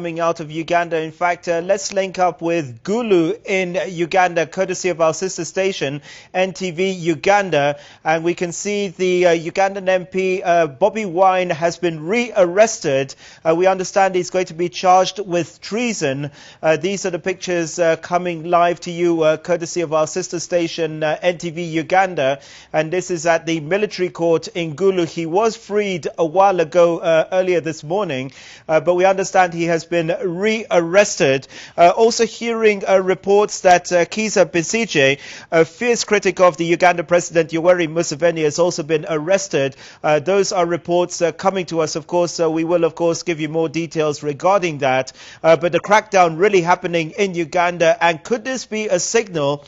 Coming out of Uganda. In fact, let's link up with Gulu in Uganda, courtesy of our sister station, NTV Uganda. And we can see the Ugandan MP, Bobi Wine, has been rearrested. We understand he's going to be charged with treason. These are the pictures coming live to you, courtesy of our sister station, NTV Uganda. And this is at the military court in Gulu. He was freed a while ago, earlier this morning, but we understand he has been rearrested. Also hearing reports that Kizza Besigye, a fierce critic of the Uganda President Yoweri Museveni, has also been arrested. Those are reports coming to us. Of course, we will of course give you more details regarding that. But the crackdown really happening in Uganda, and could this be a signal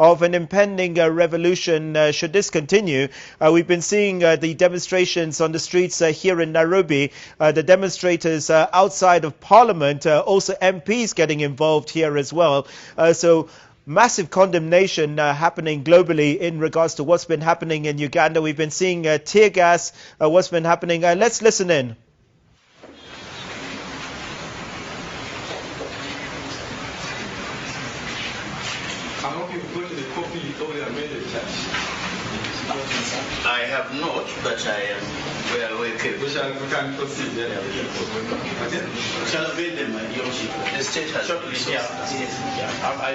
of an impending revolution should this continue? We've been seeing the demonstrations on the streets here in Nairobi, the demonstrators outside of Parliament, also MPs getting involved here as well. So massive condemnation happening globally in regards to what's been happening in Uganda. We've been seeing tear gas, what's been happening. Let's listen in. I hope you've got the copy of the amended charge. I have not, but I am well aware. We can proceed. Yeah. Okay. Shall I read them, Your Worship? The state has I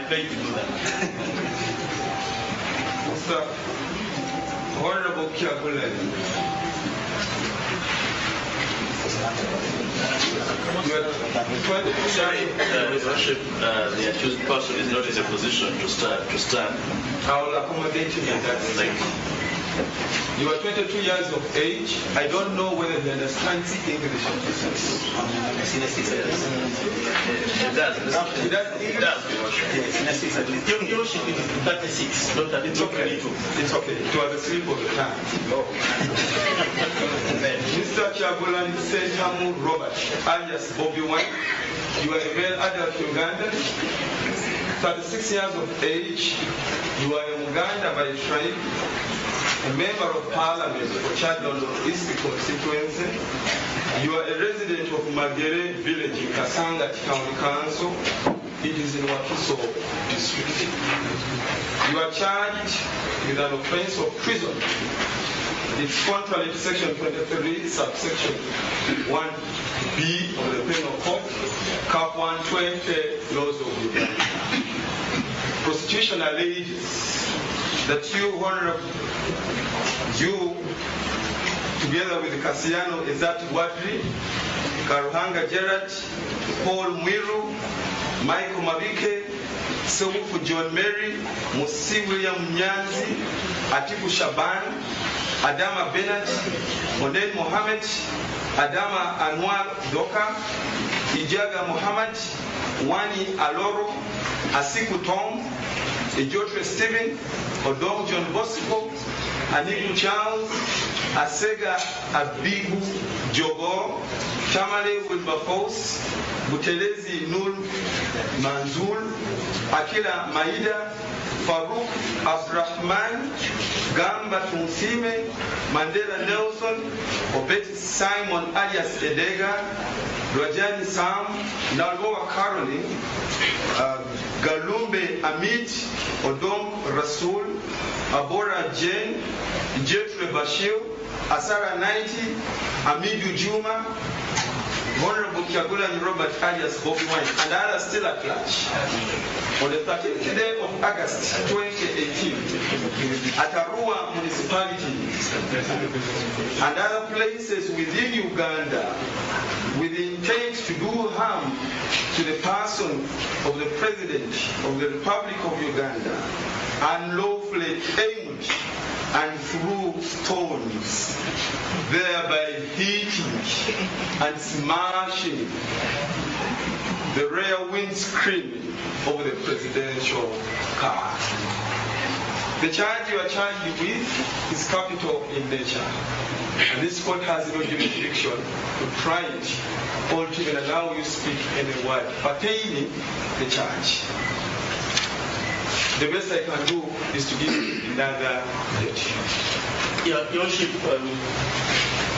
plan to do that. Mr. Honorable Kyagulanyi, sorry, Your Worship, the accused person is not in a position to stand. I will accommodate you in that. Thank you. You are 22 years of age. I don't know whether you understand English. It does. It does. Your Worship, it is 36, not 32. It's okay. It's okay. It was a slip of the tongue. Mr. Kyagulanyi Sentamu Robert, alias Bobi Wine, you are a male adult Ugandan, 36 years of age. You are a Uganda by tribe, a member of Parliament for Kyadondo East constituency. You are a resident of Magere village in Kasanga Town Council. It is in Wakiso district. You are charged with an offense of treason. It's contrary to section 23, subsection 1B of the Penal Code, Cap 120, laws of Uganda. Prosecution alleges that you, together with Kasiano Ezati Wadri, Karuhanga Gerard, Paul Mwiru, Michael Mabike, Sewufu John Mary, Musi William Nyanzi, Atiku Shaban, Adama Bennett, Model Mohammed, Adama Anwar Doka, Ijaga Muhammad, Wani Aloro, Asiku Tom, Ejotre Stephen, Odom John Bosco, Anibu Charles, Asega Abibu Jogo, Tamale Wilberforce, Butelezi Nur Manzul, Akila Maida, Farouk Abdurrahman, Gamba Tunsime, Mandela Nelson, Obeti Simon alias Edega, Rajani Sam, Nalgoa Caroline, Galumbe Amit, Odom Rasul, Abora Jane, Jetre Bashir, Asara 90, Amidu Juma, Honorable Kyagulanyi Robert alias Bobi Wine, and others still at large. On the 13th day of August 2018, at Arua municipality and other places within Uganda, with the intent to do harm to the person of the President of the Republic of Uganda, unlawfully aimed and threw stones, thereby hitting and smashing the rear windscreen of the presidential car. The charge you are charged with is capital in nature, and this court has no jurisdiction to try it or to even allow you to speak any word pertaining the charge. The best I can do is to give you another date. Your Worship,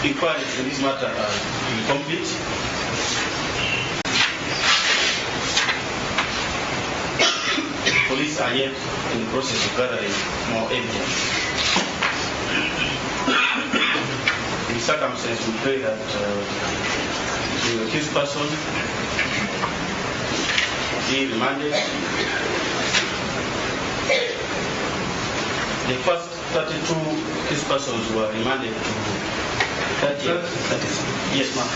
inquiries in this matter are incomplete. are yet in the process of gathering more evidence. In this circumstance, we pray that the accused person be remanded. The first 32 accused persons were remanded to 30th. Yes, ma'am.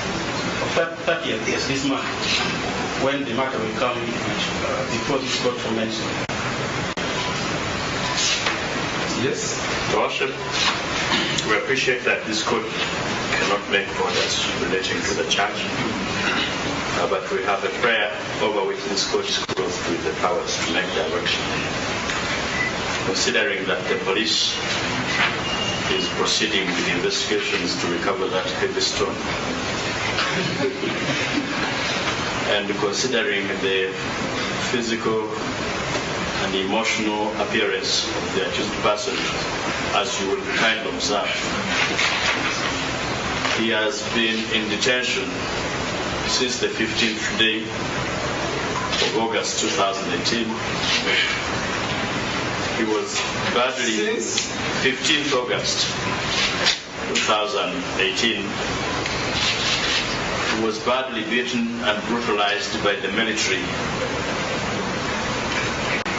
30th this month, when the matter will come before this court for mention. Yes. Your Worship, we appreciate that this court cannot make orders relating to the charge, but we have a prayer over which this court is clothed with the powers to make direction. Considering that the police is proceeding with investigations to recover that heavy stone, and considering the physical and emotional appearance of the accused person, as you will kindly observe, he has been in detention since the 15th day of August 2018. He was badly, 15th August 2018, he was badly beaten and brutalized by the military,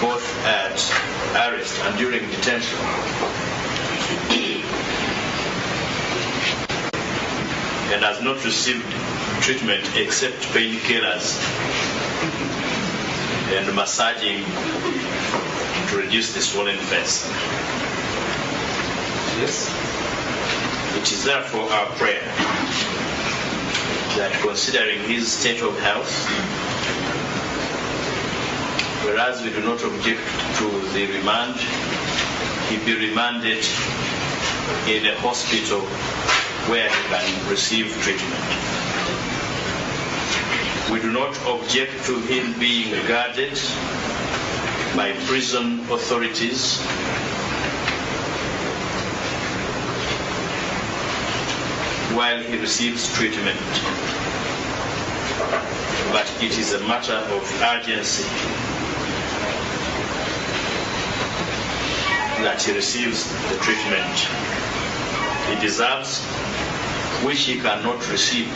both at arrest and during detention. And has not received treatment except painkillers and massaging to reduce the swollen face. Yes. It is therefore our prayer that, considering his state of health, whereas we do not object to the remand, he be remanded in a hospital where he can receive treatment. We do not object to him being guarded by prison authorities while he receives treatment. But it is a matter of urgency that he receives the treatment he deserves, which he cannot receive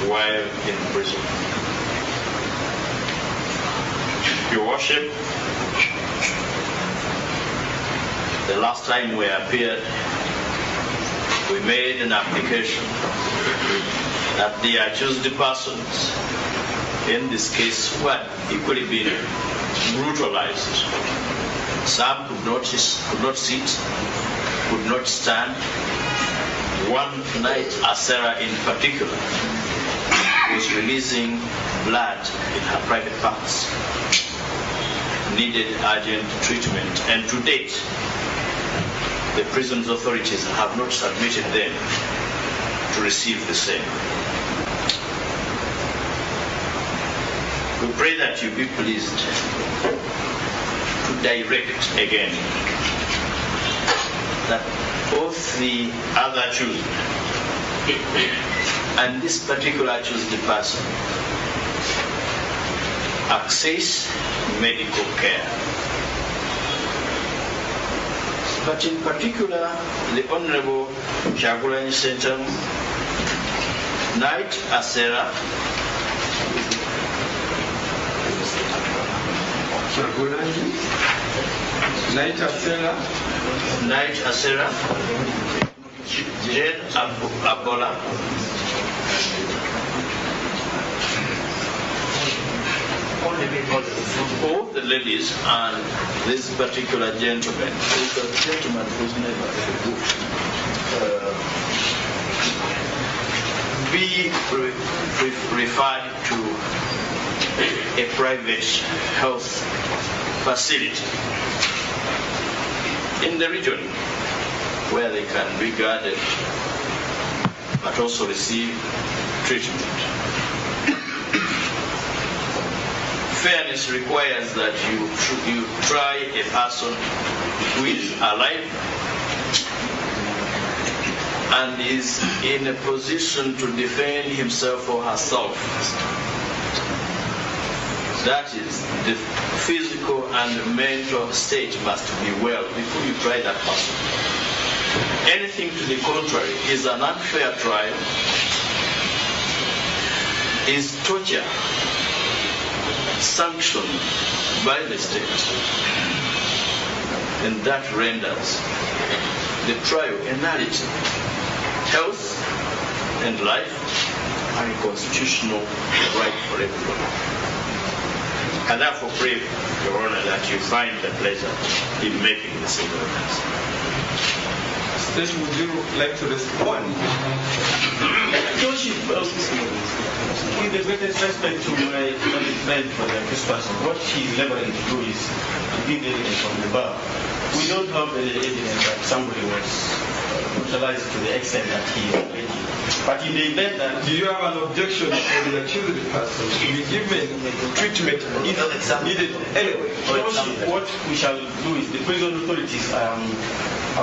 while in prison. Your Worship, the last time we appeared, we made an application that the accused persons in this case who had equally been brutalized. Some could not sit, could not stand. One night, Asera in particular was releasing blood in her private parts, needed urgent treatment, and to date, the prison's authorities have not submitted them to receive the same. We pray that you be pleased to direct again that both the other accused and this particular accused person access medical care. But in particular, the Honorable Kyagulanyi Center, Night Asera, Kyagulanyi, Night Asera, Jane Abola, both the ladies and this particular gentleman. This gentleman whose name be referred to a private health facility in the region where they can be guarded but also receive treatment. Fairness requires that you try a person who is alive and is in a position to defend himself or herself. That is, the physical and the mental state must be well before you try that person. Anything to the contrary is an unfair trial, is torture sanctioned by the state, and that renders the trial a nullity. Health and life are a constitutional right for everyone. I therefore pray, Your Honor, that you find the pleasure in making this evidence. Station, would you like to respond? Your Worship, with the greatest respect to my friend for the first person, what he's laboring to do is to give evidence from the bar. We don't have any evidence that somebody was brutalized to the extent that he is already. But in the event that... Do you have an objection for the accused person to be given treatment if needed anyway? What we shall do is the prison authorities are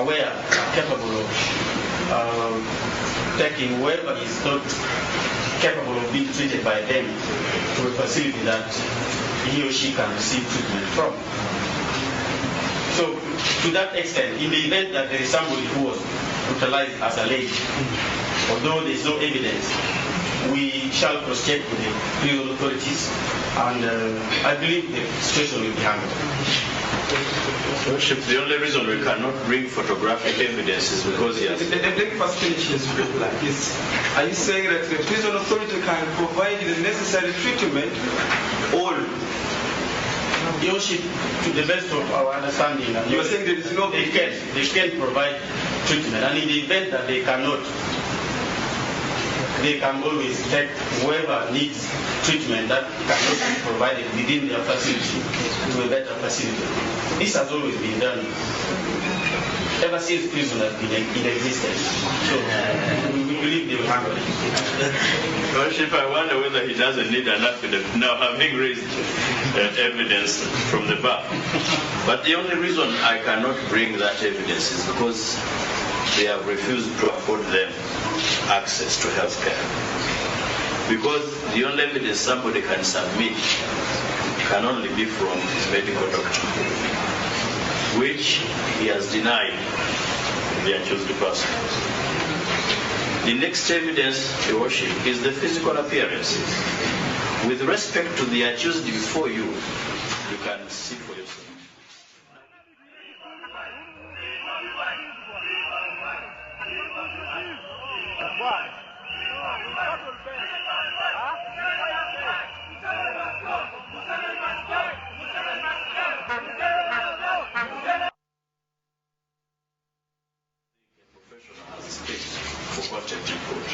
aware, capable of taking whoever is not capable of being treated by them to a facility that he or she can receive treatment from. So, to that extent, in the event that there is somebody who was brutalized as alleged, although there is no evidence, we shall proceed with the prison authorities, and I believe the situation will be handled. Worship, the only reason we cannot bring photographic evidence is because he has... Let me first finish his reply. Are you saying that the prison authority can provide the necessary treatment, or... Your Worship, to the best of our understanding, you are saying there is no... They can provide treatment, and in the event that they cannot, they can always take whoever needs treatment that cannot be provided within their facility to a better facility. This has always been done ever since prison has been in existence. So we believe they will handle it. Worship, I wonder whether he doesn't need an affidavit now, having raised evidence from the bar. But the only reason I cannot bring that evidence is because they have refused to afford them access to health care. Because the only evidence somebody can submit can only be from his medical doctor, which he has denied the accused person. The next evidence, Your Worship, is the physical appearances. With respect to the accused before you, you can see for yourself. For content report,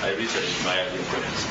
I researched my earlier comments.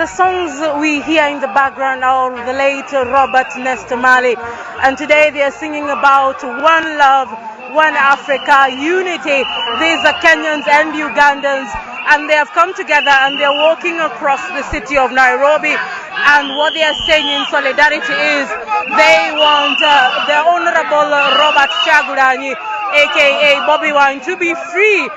The songs we hear in the background are the late Robert Nesta Marley, and today they are singing about one love, one Africa, unity. These are Kenyans and Ugandans, and they have come together and they are walking across the city of Nairobi, and what they are saying in solidarity is they want the Honorable Robert Kyagulanyi, aka Bobi Wine, to be free